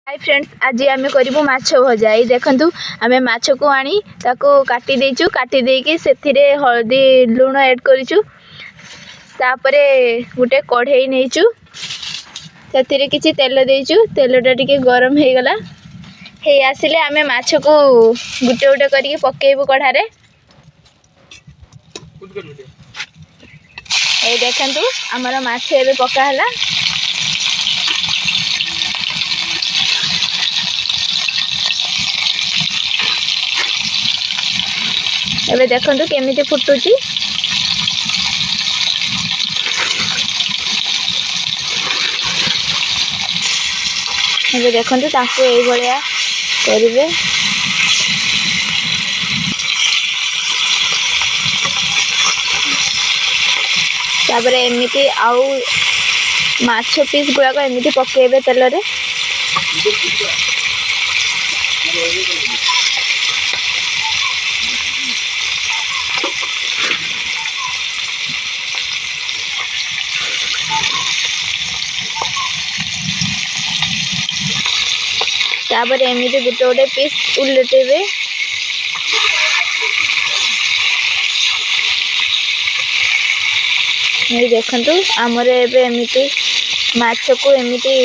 Hi friends, आज आम करूँ माछ भजा। ये देखु आम माछ को आनी काटी देचु, काटी देकी से हल्दी लुण ऐड करूँ। गोटे कढ़ई नहींचु, से किसी तेल देचु। तेलटा टिके गरम हो गला हे आसिले आम माछ को गुटे गुटे करके पकेबू कढ़ारे। ये देखु आमर माछ एबे पकाला। एबे देखंतु केमिति फुटुची। एबे देखंतु ताको एई भलिया करिवे। तापरे एमिति आउ माछ पीस गुड़ाक एमिति पकेबे तेल रे। तापर एमिति गोटे गोटे पीस उलटेबे। ये देखंतु आमर एबे एमिति माछ को एमिति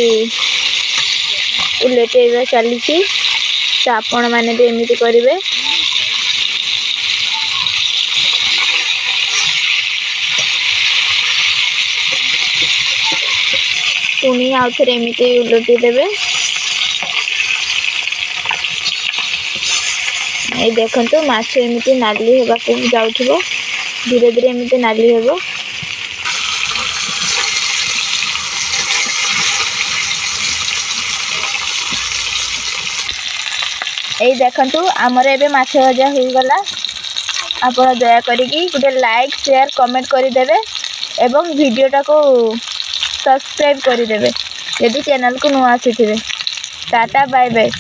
उलटेबे चली। तो आपण माने भी एमिति करिवे। पुणी आउ थे एमिति उलटी देबे। ये देखंतु माछ एमिति नाली होगा को जाउथबो, धीरे धीरे एमिति नाली हेबो। ये देखंतु आमर एबे माछ भजा हो गला। आपण दया करिकी गोटे लाइक शेयर कमेंट करि देबे एवं वीडियोटा को सब्सक्राइब करि देबे यदि चैनल को नुआ आसीथिबे। Tata bye bye.